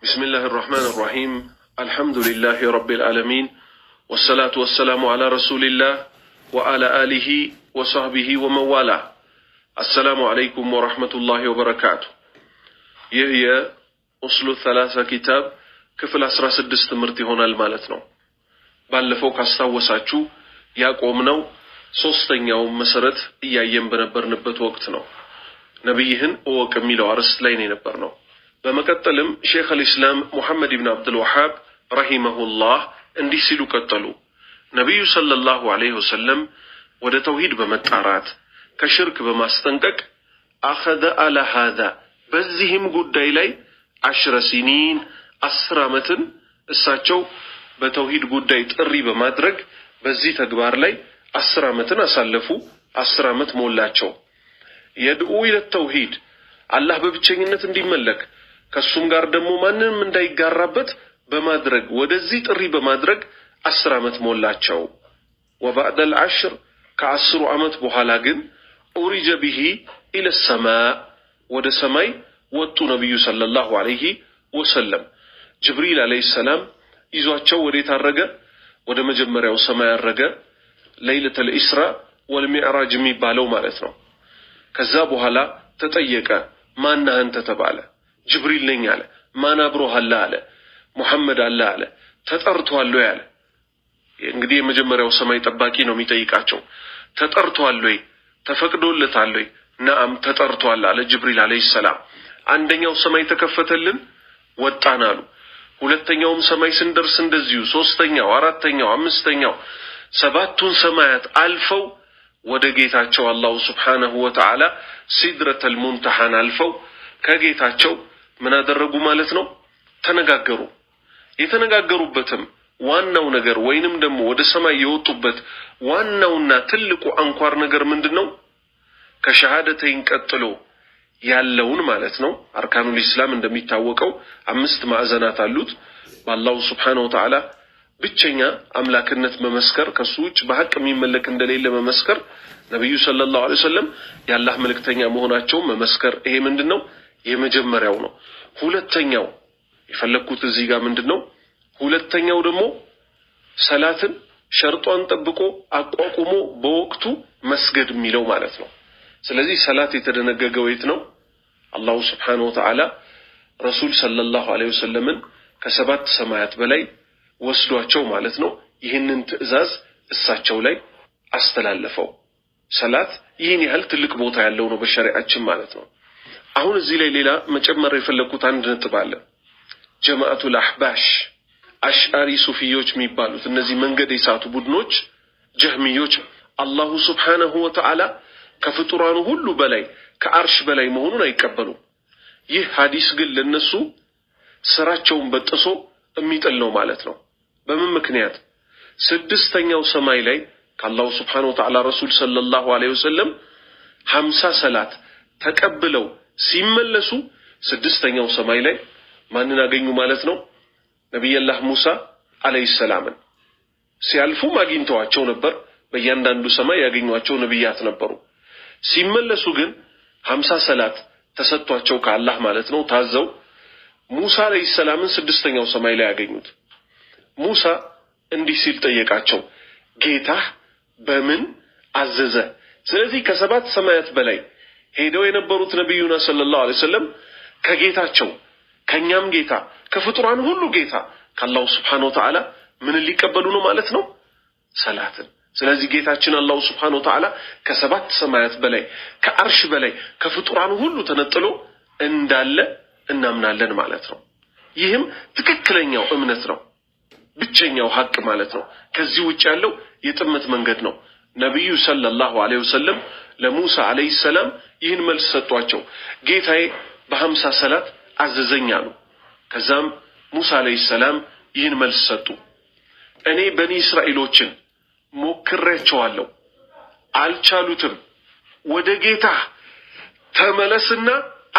بسم الله الرحمن الرحيم الحمد لله رب العالمين والصلاة والسلام على رسول الله وعلى آله وصحبه ومن والاه السلام عليكم ورحمة الله وبركاته يهي أصل الثلاثة كتاب كفل أسرى سدس تمرتي هنا المالتنا بالفوق استوساتشو ياقومنو ሶስተኛው መሰረት እያየን በነበርንበት ወቅት ነው ነብይህን ወቅ የሚለው አርዕስት ላይ ነው በመቀጠልም ሼኽ አልኢስላም ሙሐመድ ኢብኑ አብዱል ወሃብ ረሂመሁላህ እንዲህ ሲሉ ቀጠሉ ነብዩ ሰለላሁ ዐለይሂ ወሰለም ወደ ተውሂድ በመጣራት ከሽርክ በማስጠንቀቅ አخذ على هذا በዚህም ጉዳይ ላይ 10 سنين 10 ዓመትን እሳቸው በተውሂድ ጉዳይ ጥሪ በማድረግ በዚህ ተግባር ላይ 10 ዓመትን አሳለፉ 10 ዓመት ሞላቸው የድኡ ኢለ ተውሂድ አላህ በብቸኝነት እንዲመለክ ከሱም ጋር ደግሞ ማንንም እንዳይጋራበት በማድረግ ወደዚህ ጥሪ በማድረግ 10 ዓመት ሞላቸው وبعد العشر ከ10 ዓመት በኋላ ግን ኡሪጀ به الى السماء ወደ ሰማይ ወጡ ነብዩ ሰለላሁ ዐለይሂ ወሰለም ጅብሪል አለይሂ ሰላም ይዟቸው ወዴት አረገ ወደ መጀመሪያው ሰማይ አረገ ليلة الإسراء والمعراج የሚባለው ማለት ነው ከዛ በኋላ ተጠየቀ ማን አንተ ተባለ ጅብሪል ነኝ አለ ማን አብሮህ አለ ሙሐመድ አለ ተጠርቷል ያለ እንግዲህ የመጀመሪያው ሰማይ ጠባቂ ነው የሚጠይቃቸው ተጠርቷል ወይ ተፈቅዶለታል ወይ ነአም ተጠርቷል አለ ጅብሪል አለይሂ ሰላም አንደኛው ሰማይ ተከፈተልን ወጣን አሉ ሁለተኛውም ሰማይ ስንደርስ እንደዚሁ ሶስተኛው አራተኛው አምስተኛው ሰባቱን ሰማያት አልፈው ወደ ጌታቸው አላህ Subhanahu Wa Ta'ala ሲድረተል ሙንተሃን አልፈው ከጌታቸው ምን አደረጉ ማለት ነው ተነጋገሩ የተነጋገሩበትም ዋናው ነገር ወይንም ደግሞ ወደ ሰማይ የወጡበት ዋናውና ትልቁ አንኳር ነገር ምንድነው ከሸሃደተይን ቀጥሎ ያለውን ማለት ነው አርካኑል ኢስላም እንደሚታወቀው 5 ማዕዘናት አሉት በአላህ Subhanahu Wa Ta'ala ብቸኛ አምላክነት መመስከር ከሱጭ በሐቅ የሚመለክ እንደሌለ መመስከር ነብዩ ሰለላሁ ዐለይሂ ወሰለም ያላህ መልእክተኛ መሆናቸው መመስከር ይሄ ምንድነው የመጀመሪያው ነው ሁለተኛው የፈለኩት እዚህ ጋር ምንድነው ሁለተኛው ደግሞ ሰላትን ሸርጧን ጠብቆ አቋቁሞ በወቅቱ መስገድ የሚለው ማለት ነው ስለዚህ ሰላት የተደነገገው የት ነው አላህ Subhanahu Wa Ta'ala ረሱል ሰለላሁ ዐለይሂ ወሰለምን ከሰባት ሰማያት በላይ ወስዷቸው ማለት ነው ይህንን ትእዛዝ እሳቸው ላይ አስተላለፈው ሰላት ይህን ያህል ትልቅ ቦታ ያለው ነው በሸሪዓችን ማለት ነው አሁን እዚህ ላይ ሌላ መጨመር የፈለኩት አንድ ነጥብ አለ ጀማዓቱል አህባሽ አሽዓሪ ሱፊዮች የሚባሉት እነዚህ መንገድ የሳቱ ቡድኖች ጀህሚዮች አላሁ Subhanahu Wa Ta'ala ከፍጡራኑ ሁሉ በላይ ከአርሽ በላይ መሆኑን አይቀበሉም ይህ ሐዲስ ግን ለነሱ ስራቸውን በጥሶ የሚጥል ነው ማለት ነው በምን ምክንያት ስድስተኛው ሰማይ ላይ ከአላህ Subhanahu Wa Ta'ala ረሱል ሰለላሁ ዐለይሂ ወሰለም 50 ሰላት ተቀብለው ሲመለሱ ስድስተኛው ሰማይ ላይ ማንን አገኙ ማለት ነው ነብዩላህ ሙሳ አለይሂ ሰላም ሲያልፉ ማግኝተዋቸው ነበር በእያንዳንዱ ሰማይ ያገኙዋቸው ነብያት ነበሩ ሲመለሱ ግን 50 ሰላት ተሰጥቷቸው ከአላህ ማለት ነው ታዘው ሙሳ አለይሂ ሰላምን ስድስተኛው ሰማይ ላይ ያገኙት ሙሳ እንዲህ ሲል ጠየቃቸው ጌታ በምን አዘዘ ስለዚህ ከሰባት ሰማያት በላይ ሄደው የነበሩት ነብዩና ሰለላሁ ዐለይሂ ወሰለም ከጌታቸው ከኛም ጌታ ከፍጡራን ሁሉ ጌታ ከአላህ Subhanahu Wa Ta'ala ምን ሊቀበሉ ነው ማለት ነው ሰላትን ስለዚህ ጌታችን አላህ Subhanahu Wa Ta'ala ከሰባት ሰማያት በላይ ከአርሽ በላይ ከፍጡራን ሁሉ ተነጥሎ እንዳለ እናምናለን ማለት ነው ይህም ትክክለኛው እምነት ነው ብቸኛው ሐቅ ማለት ነው ከዚህ ውጭ ያለው የጥመት መንገድ ነው ነብዩ ሰለላሁ ዐለይሂ ወሰለም ለሙሳ አለይሂ ሰላም ይህን መልስ ሰጧቸው ጌታዬ በ50 ሰላት አዘዘኝ አሉ ከዛም ሙሳ አለይሂ ሰላም ይህን መልስ ሰጡ እኔ በኒ እስራኤሎችን ሞክሬያቸዋለሁ አልቻሉትም ወደ ጌታ ተመለስና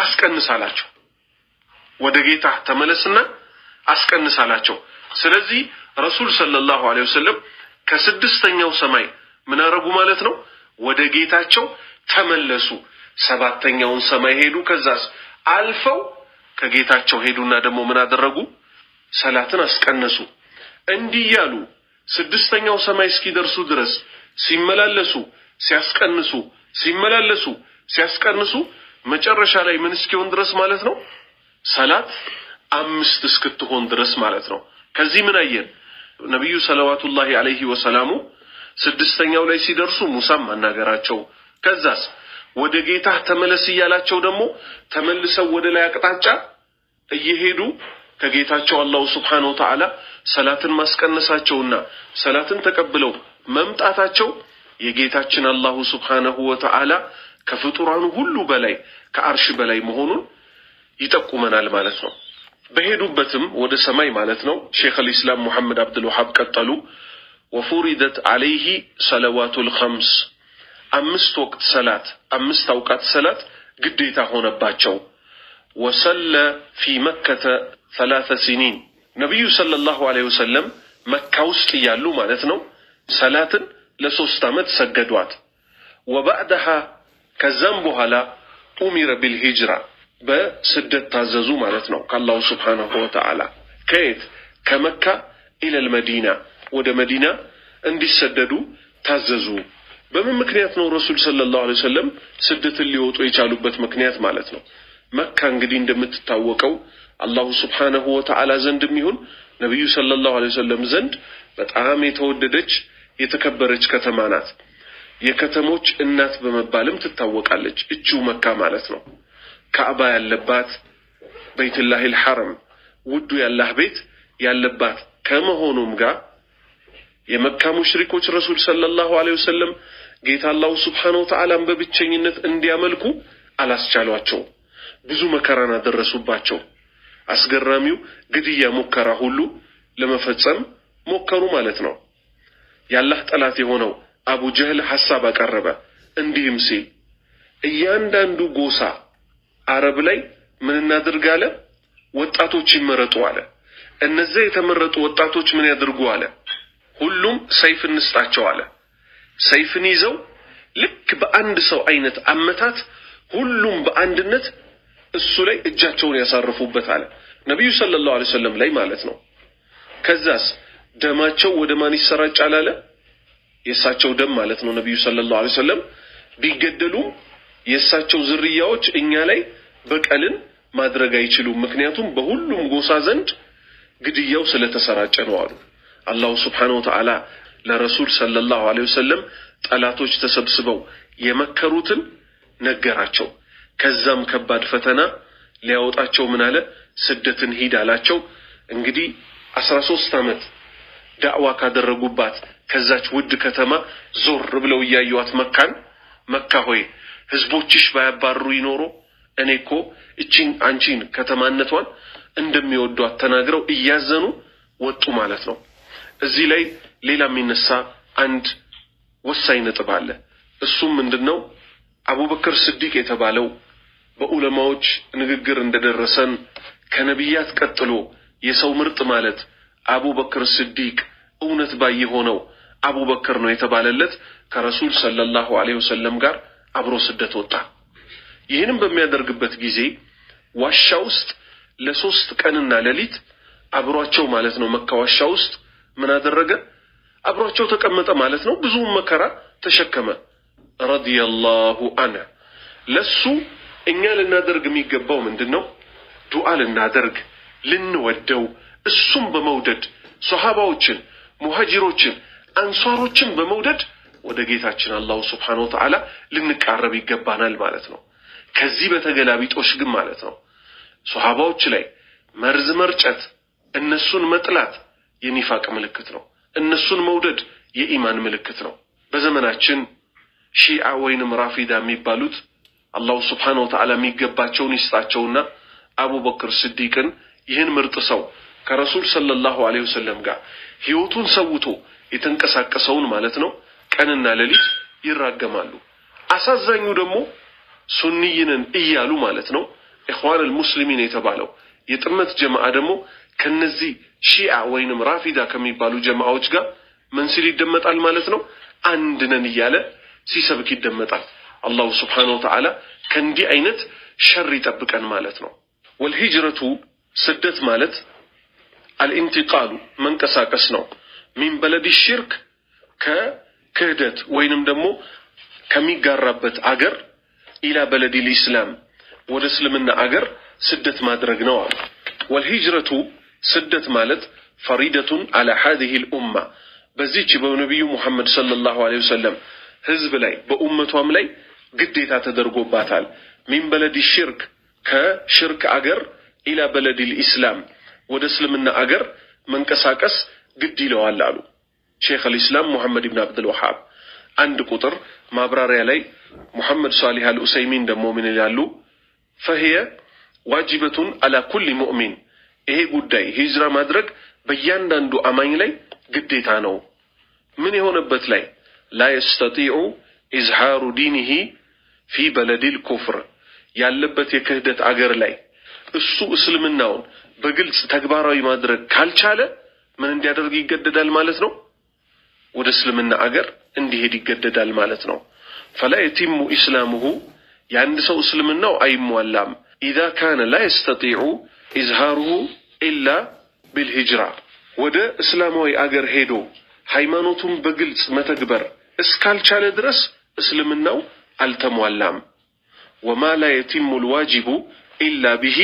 አስቀንሳላቸው ወደ ጌታ ተመለስና አስቀንሳላቸው ስለዚህ ረሱል ሰለላሁ ዐለይሂ ወሰለም ከስድስተኛው ሰማይ ምን አረጉ ማለት ነው ወደ ጌታቸው ተመለሱ ሰባተኛውን ሰማይ ሄዱ ከዛስ አልፈው ከጌታቸው ሄዱና ደግሞ ምን አደረጉ? ሰላትን አስቀነሱ። እንዲህ ያሉ ስድስተኛው ሰማይ እስኪደርሱ ድረስ ሲመላለሱ ሲያስቀንሱ ሲመላለሱ ሲያስቀንሱ መጨረሻ ላይ ምን እስኪሆን ድረስ ማለት ነው? ሰላት 5 እስክትሆን ድረስ ማለት ነው። ከዚህ ምን አየን? ነብዩ ሰለላሁ ዐለይሂ ወሰለም ስድስተኛው ላይ ሲደርሱ ሙሳም ማናገራቸው፣ ከዛስ ወደ ጌታ ተመለስ ይያላቸው ደግሞ ተመልሰው ወደ ላይ አቅጣጫ እየሄዱ ከጌታቸው አላህ Subhanahu Wa Ta'ala ሰላትን ማስቀነሳቸውና ሰላትን ተቀብለው መምጣታቸው የጌታችን አላህ Subhanahu Wa Ta'ala ከፍጡራኑ ሁሉ በላይ ከአርሽ በላይ መሆኑን ይጠቁመናል ማለት ነው። በሄዱበትም ወደ ሰማይ ማለት ነው ሼኽ አልኢስላም ሙሐመድ አብዱል ወሃብ ቀጠሉ وفرضت عليه صلوات الخمس 5 ወቅት ሰላት 5 አውቃት ሰላት ግዴታ ሆነባቸው። وصلى في مكة 3 سنين ነብዩ ሰለላሁ ዐለይሂ ወሰለም መካ ውስጥ ያሉ ማለት ነው ሰላትን ለ3 አመት ሰገዷት። وبعدها ከዛም በኋላ ኡሚረ بالهجرة በስደት ታዘዙ ማለት ነው ከአላህ Subhanahu Wa Ta'ala ከየት ከመካ ኢለ المدينة ወደ መዲና እንዲሰደዱ ታዘዙ። በምን ምክንያት ነው ረሱል ሰለላሁ ዐለይሂ ወሰለም ስደትን ሊወጡ የቻሉበት ምክንያት ማለት ነው? መካ እንግዲህ እንደምትታወቀው አላህ Subhanahu Wa Ta'ala ዘንድም ይሁን ነብዩ ሰለላሁ ዐለይሂ ወሰለም ዘንድ በጣም የተወደደች የተከበረች ከተማ ናት። የከተሞች እናት በመባልም ትታወቃለች እቺው መካ ማለት ነው። ካዕባ ያለባት በይቱላሂል ሐረም ውዱ ያላህ ቤት ያለባት ከመሆኑም ጋር የመካ ሙሽሪኮች ረሱል ሰለላሁ ዐለይሂ ወሰለም ጌታ አላህ Subhanahu Wa Ta'ala በብቸኝነት እንዲያመልኩ አላስቻሏቸው። ብዙ መከራን አደረሱባቸው። አስገራሚው ግድያ ሙከራ ሁሉ ለመፈጸም ሞከሩ ማለት ነው። ያላህ ጠላት የሆነው አቡ ጀህል ሐሳብ አቀረበ እንዲህም ሲል እያንዳንዱ ጎሳ አረብ ላይ ምን እናድርጋለ? ወጣቶች ይመረጡ አለ። እነዚህ የተመረጡ ወጣቶች ምን ያድርጉ አለ? ሁሉም ሰይፍ እንስጣቸው አለ። ሰይፍን ይዘው ልክ በአንድ ሰው አይነት አመታት ሁሉም በአንድነት እሱ ላይ እጃቸውን ያሳርፉበት አለ ነብዩ ሰለላሁ ዐለይሂ ወሰለም ላይ ማለት ነው። ከዛስ ደማቸው ወደ ማን ይሰራጫል አለ? የሳቸው ደም ማለት ነው። ነብዩ ሰለላሁ ዐለይሂ ወሰለም ቢገደሉም የሳቸው ዝርያዎች እኛ ላይ በቀልን ማድረግ አይችሉም፣ ምክንያቱም በሁሉም ጎሳ ዘንድ ግድያው ስለተሰራጨ ነው አሉ። አላህ Subhanahu Wa Ta'ala ለረሱል ሰለላሁ ዐለይሂ ወሰለም ጠላቶች ተሰብስበው የመከሩትን ነገራቸው። ከዛም ከባድ ፈተና ሊያወጣቸው ምን አለ? ስደትን ሂድ አላቸው። እንግዲህ 13 አመት ዳዕዋ ካደረጉባት ከዛች ውድ ከተማ ዞር ብለው ያዩዋት መካን መካ ሆይ ህዝቦችሽ ባያባሩ ይኖሩ እኔኮ እቺን አንቺን ከተማነቷን እንደሚወዷት ተናግረው እያዘኑ ወጡ ማለት ነው። እዚህ ላይ ሌላ የሚነሳ አንድ ወሳኝ ነጥብ አለ። እሱም ምንድነው? አቡበክር ስዲቅ የተባለው በዑለማዎች ንግግር እንደደረሰን ከነቢያት ቀጥሎ የሰው ምርጥ ማለት አቡበክር ስዲቅ እውነት ባይ ሆነው አቡበክር ነው የተባለለት ከረሱል ሰለላሁ ዐለይሂ ወሰለም ጋር አብሮ ስደት ወጣ። ይህንን በሚያደርግበት ጊዜ ዋሻ ውስጥ ለ3 ቀንና ሌሊት አብሯቸው ማለት ነው መካ ዋሻ ውስጥ ምን አደረገ? አብሯቸው ተቀመጠ ማለት ነው። ብዙ መከራ ተሸከመ ረዲየላሁ ዐንሁ። ለሱ እኛ ልናደርግ የሚገባው ምንድነው? ዱዓ ልናደርግ ልንወደው እሱም በመውደድ ሱሐባዎችን ሙሃጂሮችን አንሷሮችን በመውደድ ወደ ጌታችን አላህ Subhanahu Wa Ta'ala ልንቃረብ ይገባናል ማለት ነው። ከዚህ በተገላቢጦሽ ግን ማለት ነው ሱሐባዎች ላይ መርዝ መርጨት እነሱን መጥላት የኒፋቅ ምልክት ነው። እነሱን መውደድ የኢማን ምልክት ነው። በዘመናችን ሺዓ ወይንም ራፊዳ የሚባሉት አላህ Subhanahu Wa Ta'ala የሚገባቸውን ይስጣቸውና አቡበክር ስዲቅን ይህን ምርጥ ሰው ከረሱል ሰለላሁ ዐለይሂ ወሰለም ጋር ህይወቱን ሰውቶ የተንቀሳቀሰውን ማለት ነው ቀንና ሌሊት ይራገማሉ። አሳዛኙ ደግሞ ሱኒይንን እያሉ ማለት ነው ኢኽዋን አልሙስሊሚን የተባለው የጥመት ጀማዓ ደግሞ ከነዚህ ሺዓ ወይንም ራፊዳ ከሚባሉ ጀማዓዎች ጋር ምን ሲል ይደመጣል ማለት ነው? አንድ ነን እያለ ሲሰብክ ይደመጣል። አላህ Subhanahu Wa Ta'ala ከእንዲህ አይነት ሸር ይጠብቀን ማለት ነው። والهجرة سدت مالت الانتقال من كساكسنو من بلد الشرك ككهدت وينم دمو كمي قربت أجر إلى بلد الإسلام ورسلمنا أجر سدت ما درجناه. والهجرة سدت مالت فريدة على هذه الأمة بزيج بنبي محمد صلى الله عليه وسلم حزب لي بأمته أملي قديت تدرجوا باتال من بلد الشرك كشرك أجر إلى بلد الإسلام ورسلمنا أجر من كساكس قدي له على شيخ الإسلام محمد بن عبد الوهاب عند قطر ما برار علي محمد صالح الأسيمين دمو من اللالو فهي واجبة على كل مؤمن إيه قداي هجرة مدرك بيان داندو أمان لي قديتانو من هون بتلاي لا يستطيع إظهار دينه في بلد الكفر يالبت يكهدت أجر لي السوء اسلمناون بقلت تكباري مدرك كالشالة من اندي أدرق يقدد المالتنو ودسلمنا أجر اندي هدي يقدد المالتنو فلا يتم إسلامه يعني سو اسلمناو أي مولام إذا كان لا يستطيع إظهاره إلا بالهجرة وده إسلاموي أجر هيدو هيمانوتهم بقلت متكبر اسكال شالة درس اسلمناو التمولام وما لا يتم الواجب إلا به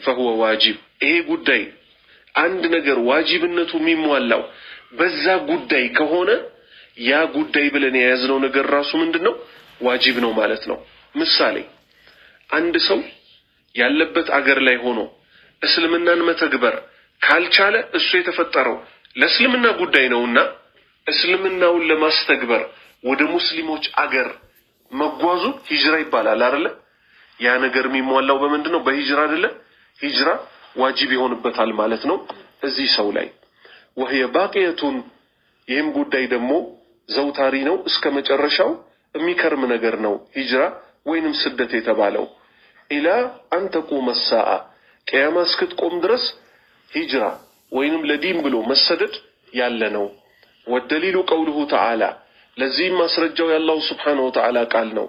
فهو واجب إيه قداي عند نجر واجب النتو ميمولاو بزا قداي كهونا يا قداي بلن يازنو نجر راسو من دنو واجبنو مالتنو مثالي عند سو يالبت أجر لاي هونو اسلمنا متكبر كالشالة السو يتفترو لاسلمنا قداي نونا اسلمنا ولا ما استكبر وده مسلموش أجر مقوازو هجرة يبالا لارلا يا نجر ميمولاو بمندنو بهجرة للا هجرة واجب يهون بتال مالتنو ازي سولاي وهي باقية يهم قداي دمو زوتارينو اسكمج الرشاو ميكرم نجرنو هجرة وينم سدتي تبالو إلى أن تقوم الساعة كيما سكت قوم درس هجرة وينم لدين بلو مسدد يالنو والدليل قوله تعالى لزيم ما سرجوا يا الله سبحانه وتعالى قالنو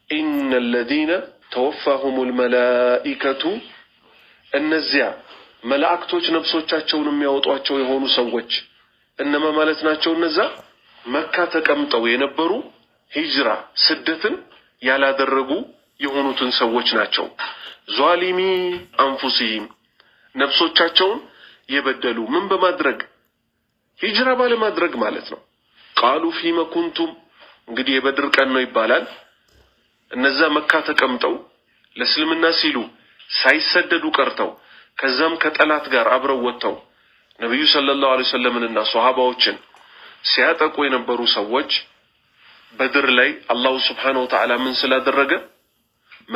إن الذين توفاهم الملائكة النزيع ملائكتوች ነፍሶቻቸውን የሚያወጧቸው የሆኑ ሰዎች እነማ ማለት ናቸው? እነዛ መካ ተቀምጠው የነበሩ ሂጅራ ስደትን ያላደረጉ የሆኑትን ሰዎች ናቸው። ዟሊሚ አንፉሲሂም ነፍሶቻቸውን የበደሉ ምን በማድረግ ሂጅራ ባለማድረግ ማለት ነው። ቃሉ ፊማ ኩንቱም እንግዲህ የበድር ቀን ነው ይባላል። እነዛ መካ ተቀምጠው ለእስልምና ሲሉ ሳይሰደዱ ቀርተው ከዛም ከጠላት ጋር አብረው ወጥተው ነብዩ ሰለላሁ ዐለይሂ ወሰለምንና ሱሐባዎችን ሲያጠቁ የነበሩ ሰዎች በድር ላይ አላሁ ሱብሓነሁ ወተዓላ ምን ስላደረገ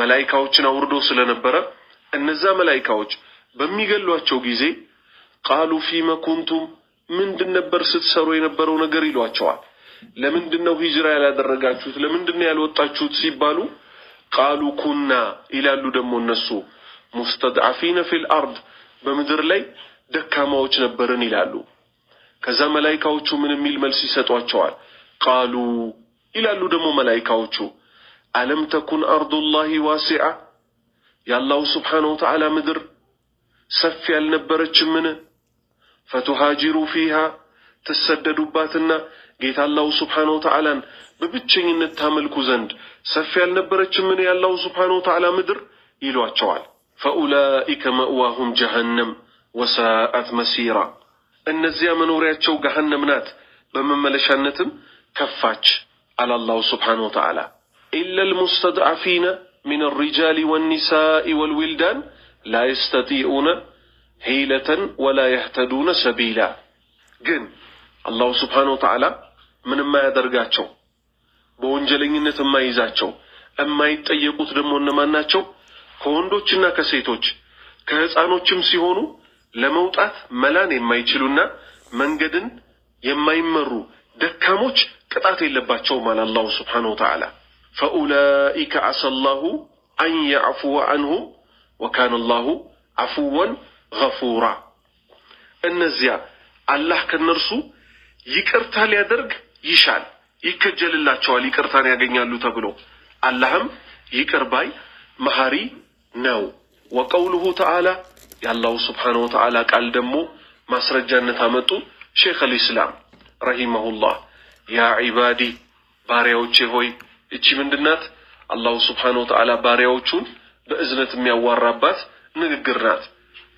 መላእክቶችን አውርዶ ስለነበረ እነዛ መላእክቶች በሚገሏቸው ጊዜ ቃሉ ፊማ ኩንቱም ምንድን ነበር ስትሰሩ የነበረው ነገር ይሏቸዋል። ለምንድነው ሂጅራ ያላደረጋችሁት ለምንድነው ያልወጣችሁት ሲባሉ ቃሉ ኩና ይላሉ ደሞ እነሱ ሙስተድዓፊነ ፊል አርድ በመድር ላይ ደካማዎች ነበርን ይላሉ። ከዛ መላእክቶቹ ምን የሚል መልስ ይሰጧቸዋል? ቃሉ ይላሉ ደሞ መላእክቶቹ አለም ተኩን አርዱላሂ ዋሲዓ ያላሁ ሱብሓነሁ ወተዓላ ምድር ሰፊ ያልነበረችምን ፈቱሃጂሩ ፊሃ ተሰደዱባትና ጌታ አላሁ ሱብሓነሁ ወተዓላን በብቸኝነት ታመልኩ ዘንድ ሰፊ ያልነበረችምን ያላሁ ሱብሓነሁ ወተዓላ ምድር ይሏቸዋል። فأولئك مأواهم جهنم وساءت مسيرا النزيا منورياتشو جهنم نات بمملشانتم كفاش على الله سبحانه وتعالى إلا المستضعفين من الرجال والنساء والولدان لا يستطيعون حيلة ولا يهتدون سبيلا جن الله سبحانه وتعالى من ما يدرجاتشو بونجلينة ما يزاتشو أما يتأيقوت دمون ما ناتشو ከወንዶችና ከሴቶች ከህፃኖችም ሲሆኑ ለመውጣት መላን የማይችሉና መንገድን የማይመሩ ደካሞች ቅጣት የለባቸው ማለት አላሁ Subhanahu Wa Ta'ala فأولئك عسى الله أن يعفو عنهم وكان الله عفوا غفورا እነዚያ አላህ ከነርሱ ይቅርታ ሊያደርግ ይሻል ይከጀልላቸዋል ይቅርታን ያገኛሉ ተብሎ አላህም ይቅር ባይ መሐሪ ነው وقوله تعالى يا الله سبحانه وتعالى قال دمو ማስረጃነት አመጡ ሼኽ አልኢስላም ረሂመሁላህ ያ ዒባዲ ባሪያዎቼ ሆይ እቺ ምንድናት አላሁ ሱብሓነሁ ወተዓላ ባሪያዎቹን በእዝነት የሚያዋራባት ንግግር ናት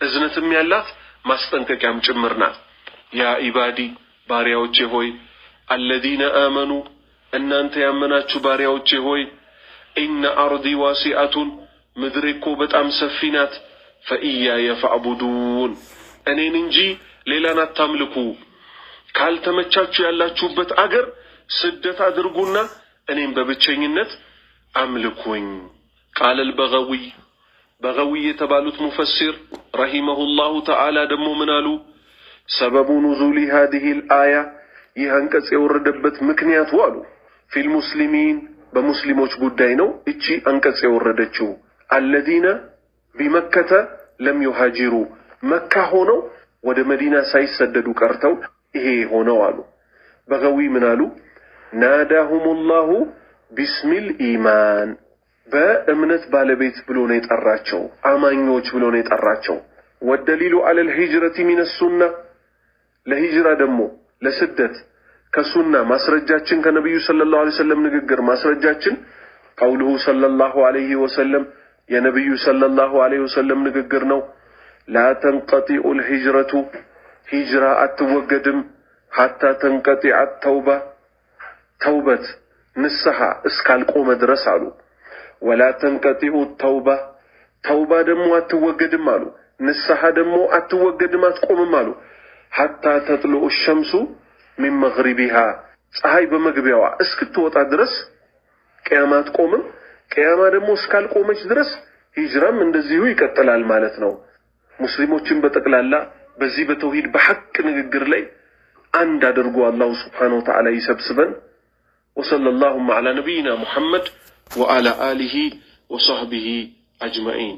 እዝነትም ያላት ማስጠንቀቂያም ጭምር ናት ያ ዒባዲ ባሪያዎቼ ሆይ الذين آمنوا እናንተ ያመናችሁ ባሪያዎቼ ሆይ ኢነ አርዲ ዋሲአቱን ምድሬኮ በጣም ሰፊ ናት ፈኢያየ ፈዕቡዱን እኔን እንጂ ሌላን አታምልኩ ካልተመቻችሁ ያላችሁበት አገር ስደት አድርጉና እኔን በብቸኝነት አምልኩኝ ቃል البغوي بغوي የተባሉት ሙፈሲር ረሂመሁላሁ ተዓላ ደሞ ምናሉ ሰበቡ ኑዙሊ هذه الآية ይህ አንቀጽ የወረደበት ምክንያቱ አሉ في المسلمين በሙስሊሞች ጉዳይ ነው እቺ አንቀጽ የወረደችው الذين بمكة لم يهاجروا መካ ሆነው ወደ መዲና ሳይሰደዱ ቀርተው ይሄ ሆነው አሉ በገዊ ምናሉ ናዳሁሙላሁ ቢስሚል ኢማን በእምነት ባለቤት ብሎ ነው የጠራቸው አማኞች ብሎ ነው የጠራቸው ወደሊሉ على الهجرة من السنة ለሂጅራ ደሞ ለስደት ከሱና ማስረጃችን ከነብዩ ሰለላሁ ዐለይሂ ወሰለም ንግግር ማስረጃችን قوله صلى الله عليه وسلم የነብዩ ሰለላሁ ዐለይሂ ወሰለም ንግግር ነው لا تنقطع الهجرة هجرة التوجدم حتى تنقطع التوبة توبة نسها اسكال قوم درسالو ولا تنقطع التوبة توبة دمو التوجدم مالو نسها دمو التوجدم تقوم مالو حتى تطلع الشمس من مغربها ፀሐይ በመግቢያዋ እስክትወጣ ድረስ ቂያማት ቆምም ቂያማ ደሞ እስካል ቆመች ድረስ ሂጅራም እንደዚሁ ይቀጥላል ማለት ነው ሙስሊሞችን በተቀላላ በዚህ በተውሂድ በሐቅ ንግግር ላይ አንድ አድርጎ አላህ Subhanahu Wa Ta'ala ይሰብስበን ወሰለላሁ ዐላ ነብይና ሙሐመድ ወዐላ አሊሂ ወሰህቢሂ አጅማኢን